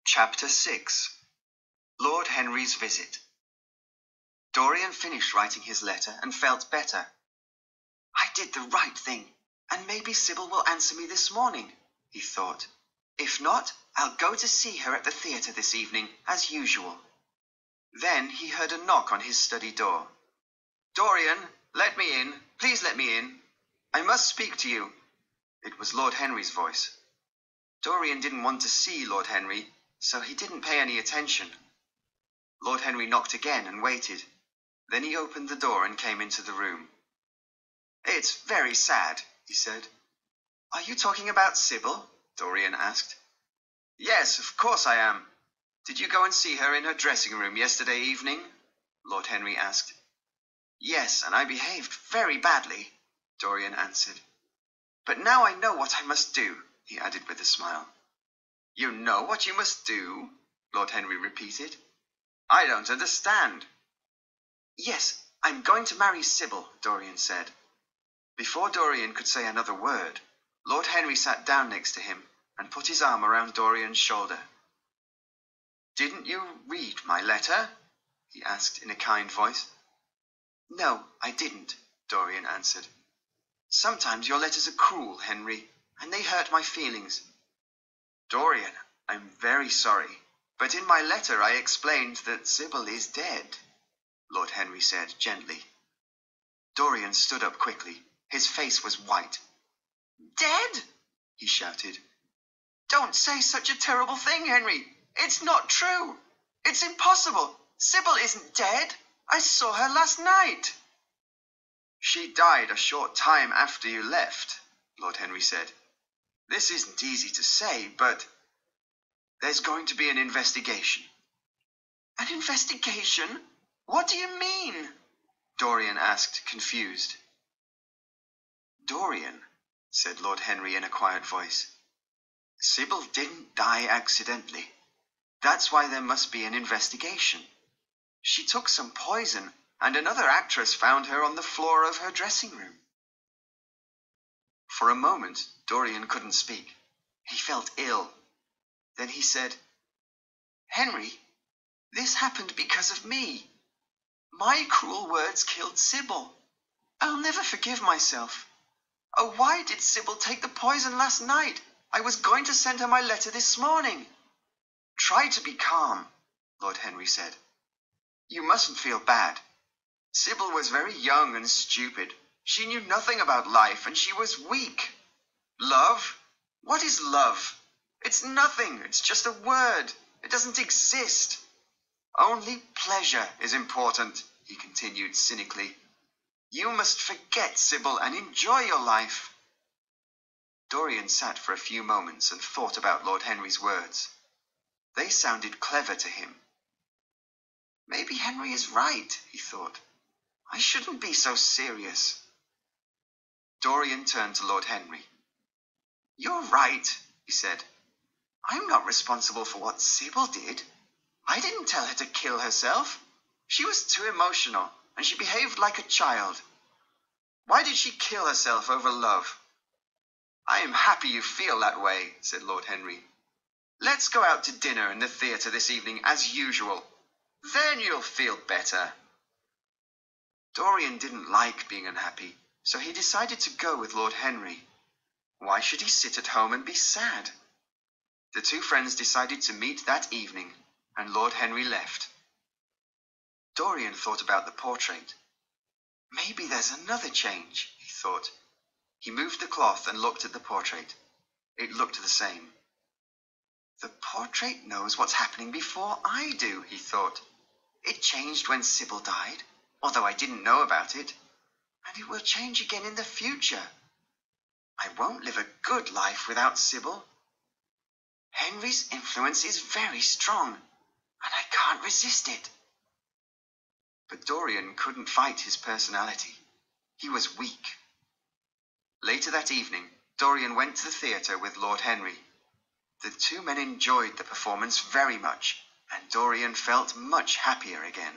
Chapter 6. Lord Henry's Visit. Dorian finished writing his letter and felt better. I did the right thing, and maybe Sybil will answer me this morning, he thought. If not, I'll go to see her at the theatre this evening, as usual. Then he heard a knock on his study door. Dorian, let me in. Please let me in. I must speak to you. It was Lord Henry's voice. Dorian didn't want to see Lord Henry, so he didn't pay any attention. Lord Henry knocked again and waited. Then he opened the door and came into the room. It's very sad, he said. Are you talking about Sybil? Dorian asked. Yes, of course I am. Did you go and see her in her dressing room yesterday evening? Lord Henry asked. Yes, and I behaved very badly, Dorian answered. But now I know what I must do, he added with a smile. You know what you must do? Lord Henry repeated. I don't understand. Yes, I'm going to marry Sybil, Dorian said. Before Dorian could say another word, Lord Henry sat down next to him and put his arm around Dorian's shoulder. Didn't you read my letter? He asked in a kind voice. No, I didn't, Dorian answered. Sometimes your letters are cruel, Henry, and they hurt my feelings. Dorian, I'm very sorry, but in my letter I explained that Sybil is dead, Lord Henry said gently. Dorian stood up quickly. His face was white. Dead? He shouted. Don't say such a terrible thing, Henry. It's not true. It's impossible. Sybil isn't dead. I saw her last night. She died a short time after you left, Lord Henry said. This isn't easy to say, but there's going to be an investigation. An investigation? What do you mean? Dorian asked, confused. Dorian, said Lord Henry in a quiet voice, Sybil didn't die accidentally. That's why there must be an investigation. She took some poison, and another actress found her on the floor of her dressing room. For a moment, Dorian couldn't speak. He felt ill. Then he said, Henry, this happened because of me. My cruel words killed Sybil. I'll never forgive myself. Oh, why did Sybil take the poison last night? I was going to send her my letter this morning. Try to be calm, Lord Henry said. You mustn't feel bad. Sybil was very young and stupid. She knew nothing about life, and she was weak. Love? What is love? It's nothing. It's just a word. It doesn't exist. Only pleasure is important, he continued cynically. You must forget Sybil and enjoy your life. Dorian sat for a few moments and thought about Lord Henry's words. They sounded clever to him. Maybe Henry is right, he thought. I shouldn't be so serious. Dorian turned to Lord Henry. You're right, he said. I'm not responsible for what Sybil did. I didn't tell her to kill herself. She was too emotional, and she behaved like a child. Why did she kill herself over love? I am happy you feel that way, said Lord Henry. Let's go out to dinner in the theatre this evening as usual. Then you'll feel better. Dorian didn't like being unhappy, so he decided to go with Lord Henry. Why should he sit at home and be sad? The two friends decided to meet that evening, and Lord Henry left. Dorian thought about the portrait. Maybe there's another change, he thought. He moved the cloth and looked at the portrait. It looked the same. The portrait knows what's happening before I do, he thought. It changed when Sybil died, although I didn't know about it, and it will change again in the future. I won't live a good life without Sybil. Henry's influence is very strong, and I can't resist it. But Dorian couldn't fight his personality. He was weak. Later that evening, Dorian went to the theatre with Lord Henry. The two men enjoyed the performance very much, and Dorian felt much happier again.